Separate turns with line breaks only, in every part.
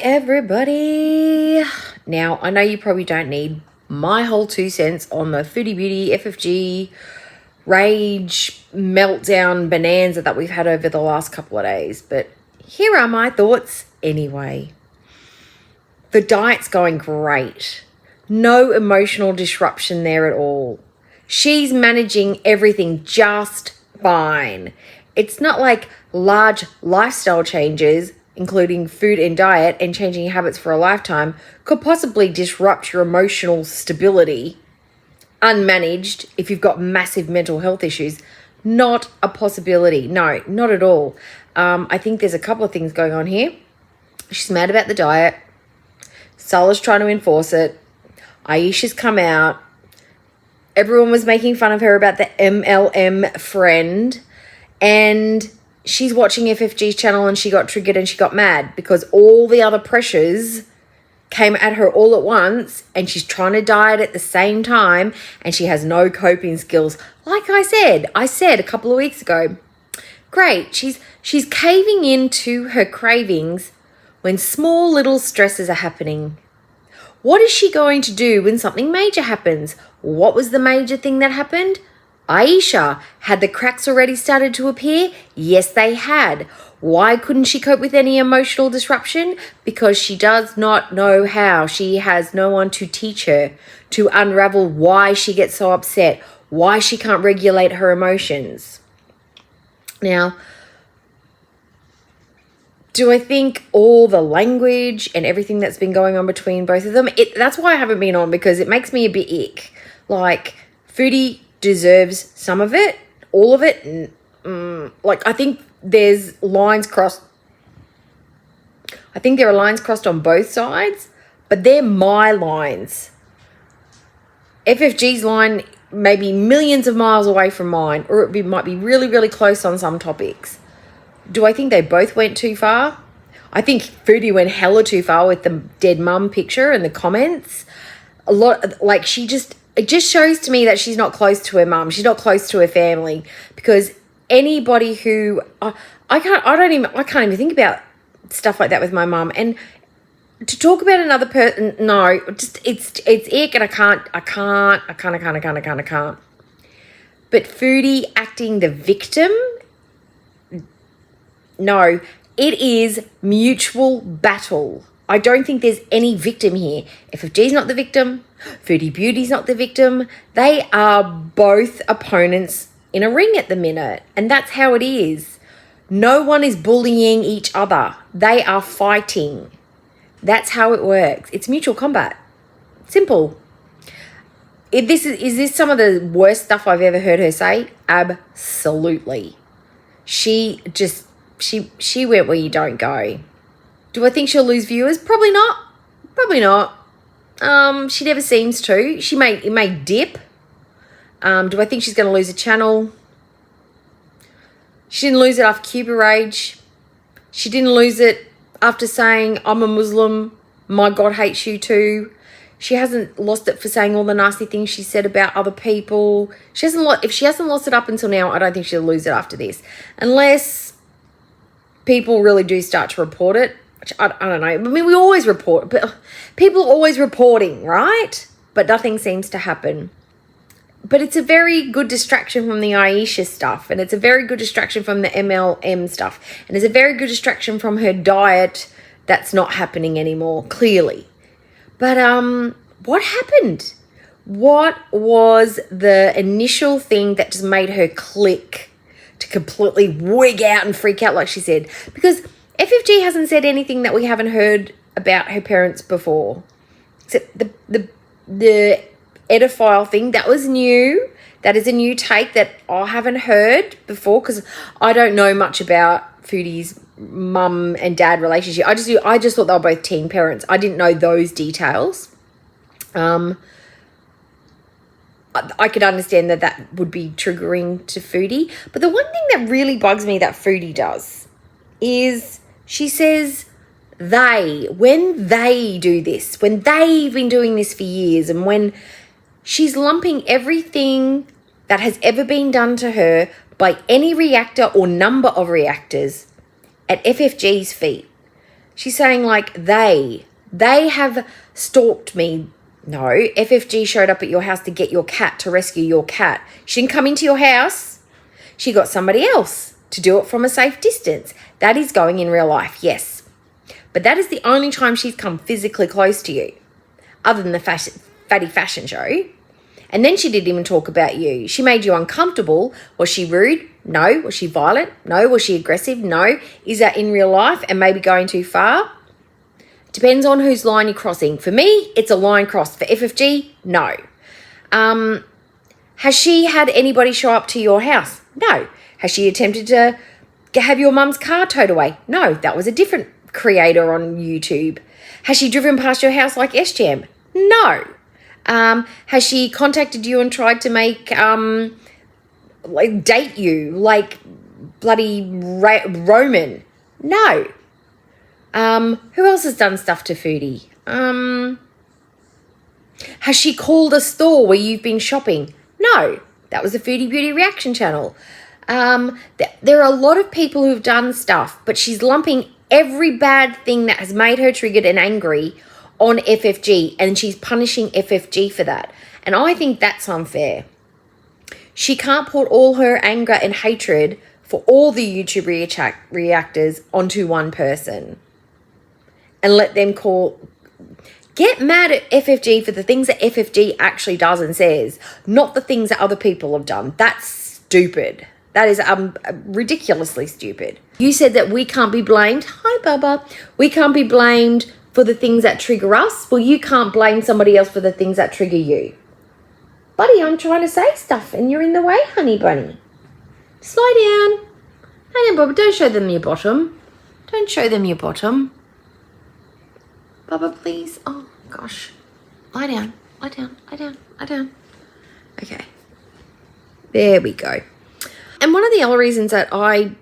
Everybody. Now, I know you probably don't need my whole 2 cents on the Foodie Beauty FFG rage meltdown bonanza that we've had over the last couple of days, but here are my thoughts anyway. The diet's going great. No emotional disruption there at all. She's managing everything just fine. It's not like large lifestyle changes, including food and diet and changing habits for a lifetime, could possibly disrupt your emotional stability unmanaged if you've got massive mental health issues. Not a possibility. No, not at all. I think there's a couple of things going on here. She's mad about the diet. Salah's trying to enforce it. Aisha's come out. Everyone was making fun of her about the MLM friend. And she's watching FFG's channel and she got triggered and she got mad because all the other pressures came at her all at once and she's trying to diet at the same time and she has no coping skills. Like I said a couple of weeks ago, great, she's caving into her cravings when small little stresses are happening. What is she going to do when something major happens? What was the major thing that happened? Aisha, had the cracks already started to appear? Yes, they had. Why couldn't she cope with any emotional disruption? Because she does not know how. She has no one to teach her to unravel why she gets so upset, why she can't regulate her emotions. Now, do I think all the language and everything that's been going on between both of them, that's why I haven't been on, because it makes me a bit ick. Like, Foodie deserves some of it, all of it. I think there's lines crossed. I think there are lines crossed on both sides, but they're my lines. FFG's line may be millions of miles away from mine, or it might be really, really close on some topics. Do I think they both went too far? I think Foodie went hella too far with the dead mum picture and the comments. It just shows to me that she's not close to her mum. She's not close to her family, because anybody who I can't even think about stuff like that with my mum. And to talk about another person, no, just it's ick, and I can't. But Foodie acting the victim, no, it is mutual battle. I don't think there's any victim here. FFG's not the victim. Foodie Beauty's not the victim. They are both opponents in a ring at the minute. And that's how it is. No one is bullying each other. They are fighting. That's how it works. It's mutual combat. Simple. Is this some of the worst stuff I've ever heard her say? Absolutely. She went where you don't go. Do I think she'll lose viewers? Probably not. She never seems to. It may dip. Do I think she's going to lose a channel? She didn't lose it after Cuba Rage. She didn't lose it after saying, I'm a Muslim, my God hates you too. She hasn't lost it for saying all the nasty things she said about other people. If she hasn't lost it up until now, I don't think she'll lose it after this. Unless people really do start to report it. Which I don't know. I mean, we always report, but people are always reporting, right? But nothing seems to happen. But it's a very good distraction from the Aisha stuff, and it's a very good distraction from the MLM stuff, and it's a very good distraction from her diet that's not happening anymore, clearly. But what happened? What was the initial thing that just made her click to completely wig out and freak out like she said? Because FFG hasn't said anything that we haven't heard about her parents before. Except the edophile thing, that was new. That is a new take that I haven't heard before, because I don't know much about Foodie's mum and dad relationship. I just thought they were both teen parents. I didn't know those details. I could understand that would be triggering to Foodie. But the one thing that really bugs me that Foodie does is she says when they do this, when they've been doing this for years, and when she's lumping everything that has ever been done to her by any reactor or number of reactors at FFG's feet. She's saying like they have stalked me. No, FFG showed up at your house to get your cat, to rescue your cat. She didn't come into your house. She got somebody else to do it from a safe distance. That is going in real life, yes. But that is the only time she's come physically close to you, other than the fatty fashion show. And then she didn't even talk about you. She made you uncomfortable. Was she rude? No. Was she violent? No. Was she aggressive? No. Is that in real life and maybe going too far? Depends on whose line you're crossing. For me, it's a line crossed. For FFG, no. Has she had anybody show up to your house? No. Has she attempted to have your mum's car towed away? No. That was a different creator on YouTube. Has she driven past your house like SGM? No. Has she contacted you and tried to make, like, date you like bloody Roman? No. Who else has done stuff to Foodie? Has she called a store where you've been shopping? No. That was a Foodie Beauty reaction channel. There are a lot of people who've done stuff, but she's lumping every bad thing that has made her triggered and angry on FFG, and she's punishing FFG for that. And I think that's unfair. She can't put all her anger and hatred for all the YouTube reactors onto one person and let them get mad at FFG for the things that FFG actually does and says, not the things that other people have done. That's stupid. That is ridiculously stupid. You said that we can't be blamed. Hi, Bubba. We can't be blamed for the things that trigger us. Well, you can't blame somebody else for the things that trigger you. Buddy, I'm trying to say stuff and you're in the way, honey bunny. Slow down. Hang on, Bubba. Don't show them your bottom. Don't show them your bottom. Bubba, please. Oh, gosh. Lie down. Lie down. Lie down. Lie down. Okay. There we go. And one of the other reasons that I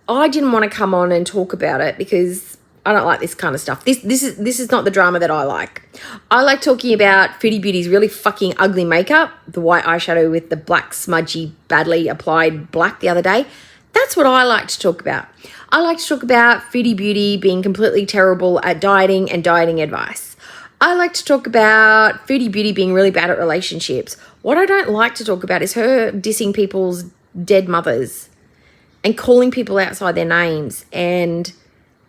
didn't want to come on and talk about it, because I don't like this kind of stuff. This is not the drama that I like. I like talking about Foodie Beauty's really fucking ugly makeup, the white eyeshadow with the black smudgy, badly applied black the other day. That's what I like to talk about. I like to talk about Foodie Beauty being completely terrible at dieting and dieting advice. I like to talk about Foodie Beauty being really bad at relationships. What I don't like to talk about is her dissing people's dead mothers and calling people outside their names, and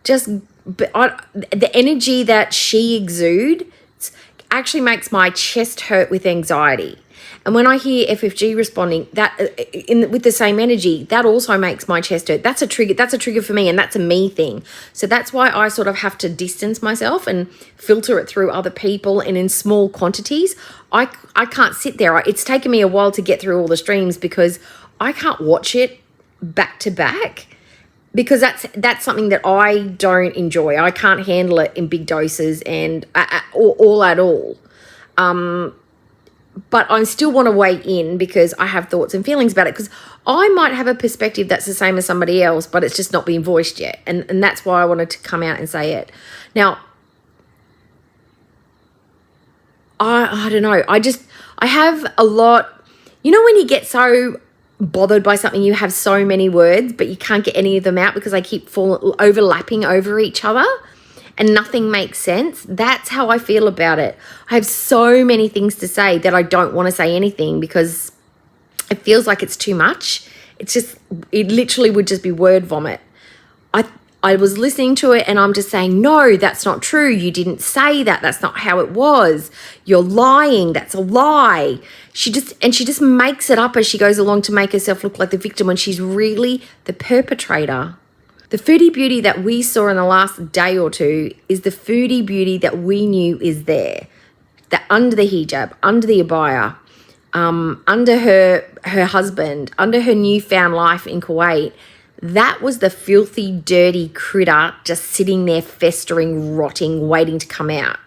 just the energy that she exudes actually makes my chest hurt with anxiety. And when I hear FFG responding that with the same energy, that also makes my chest hurt. That's a trigger. That's a trigger for me, and that's a me thing. So that's why I sort of have to distance myself and filter it through other people and in small quantities. I can't sit there. It's taken me a while to get through all the streams because I can't watch it back to back, because that's something that I don't enjoy. I can't handle it in big doses and all at all. But I still want to weigh in because I have thoughts and feelings about it, because I might have a perspective that's the same as somebody else, but it's just not being voiced yet. And that's why I wanted to come out and say it. Now, I don't know. I have a lot, you know, when you get so bothered by something, you have so many words, but you can't get any of them out because they keep overlapping over each other and nothing makes sense. That's how I feel about it. I have so many things to say that I don't want to say anything because it feels like it's too much. It literally would just be word vomit. I was listening to it and I'm just saying, no, that's not true. You didn't say that. That's not how it was. You're lying. That's a lie. She just makes it up as she goes along to make herself look like the victim when she's really the perpetrator. The Foodie Beauty that we saw in the last day or two is the Foodie Beauty that we knew is there. That under the hijab, under the abaya, under her husband, under her newfound life in Kuwait, that was the filthy, dirty critter just sitting there festering, rotting, waiting to come out.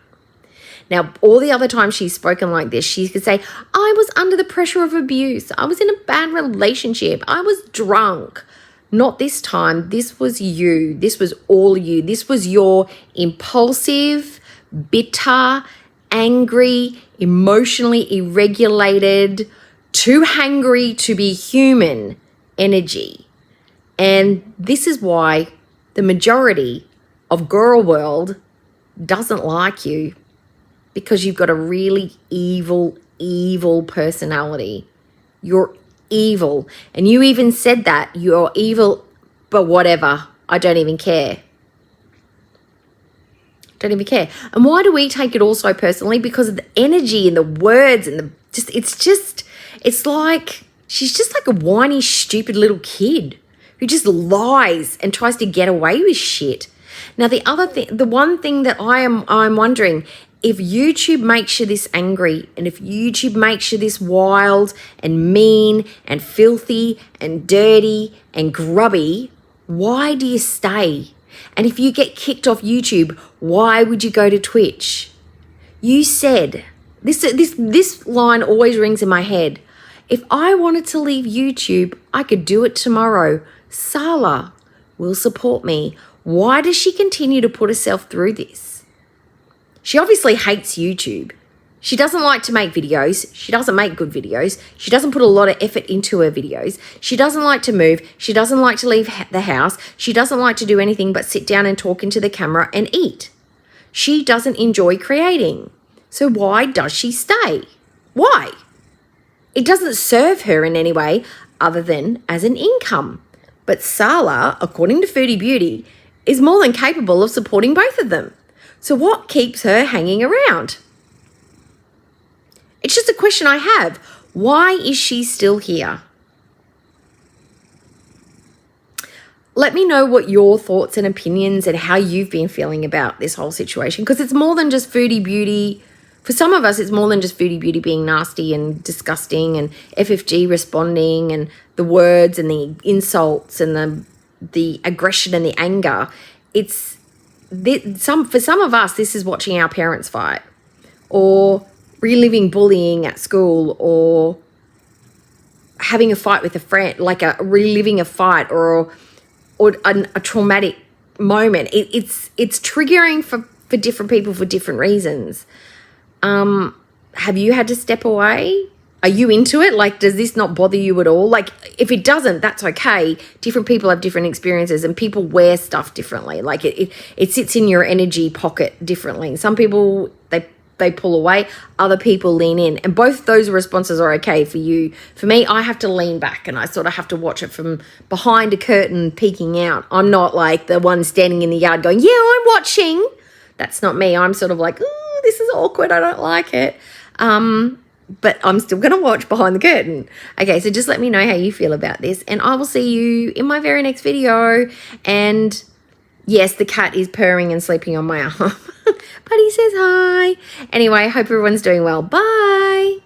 Now, all the other times she's spoken like this, she could say, I was under the pressure of abuse. I was in a bad relationship. I was drunk. Not this time. This was you. This was all you. This was your impulsive, bitter, angry, emotionally irregulated, too hangry to be human energy. And this is why the majority of girl world doesn't like you because you've got a really evil personality. You're evil. And you even said that. You're evil, but whatever. I don't even care. Don't even care. And why do we take it all so personally? Because of the energy and the words and it's like, she's just like a whiny, stupid little kid who just lies and tries to get away with shit. Now, the one thing that I'm wondering, if YouTube makes you this angry and if YouTube makes you this wild and mean and filthy and dirty and grubby, why do you stay? And if you get kicked off YouTube, why would you go to Twitch? You said, this line always rings in my head. If I wanted to leave YouTube, I could do it tomorrow. Sala will support me. Why does she continue to put herself through this? She obviously hates YouTube. She doesn't like to make videos. She doesn't make good videos. She doesn't put a lot of effort into her videos. She doesn't like to move. She doesn't like to leave the house. She doesn't like to do anything but sit down and talk into the camera and eat. She doesn't enjoy creating. So why does she stay? Why? It doesn't serve her in any way other than as an income. But Sala, according to Foodie Beauty, is more than capable of supporting both of them. So what keeps her hanging around? It's just a question I have. Why is she still here? Let me know what your thoughts and opinions and how you've been feeling about this whole situation, because it's more than just Foodie Beauty. For some of us, it's more than just Foodie Beauty being nasty and disgusting and FFG responding and the words and the insults and the aggression and the anger. For some of us, this is watching our parents fight, or reliving bullying at school, or having a fight with a friend, like reliving a fight or a traumatic moment. It's triggering for different people for different reasons. Have you had to step away? Are you into it? Like, does this not bother you at all? Like, if it doesn't, that's okay. Different people have different experiences and people wear stuff differently. Like it sits in your energy pocket differently. Some people, they pull away, other people lean in. And both those responses are okay for you. For me, I have to lean back and I sort of have to watch it from behind a curtain peeking out. I'm not like the one standing in the yard going, yeah, I'm watching. That's not me. I'm sort of like, ooh, this is awkward. I don't like it. But I'm still going to watch behind the curtain. Okay, so just let me know how you feel about this. And I will see you in my very next video. And yes, the cat is purring and sleeping on my arm. But he says hi. Anyway, hope everyone's doing well. Bye.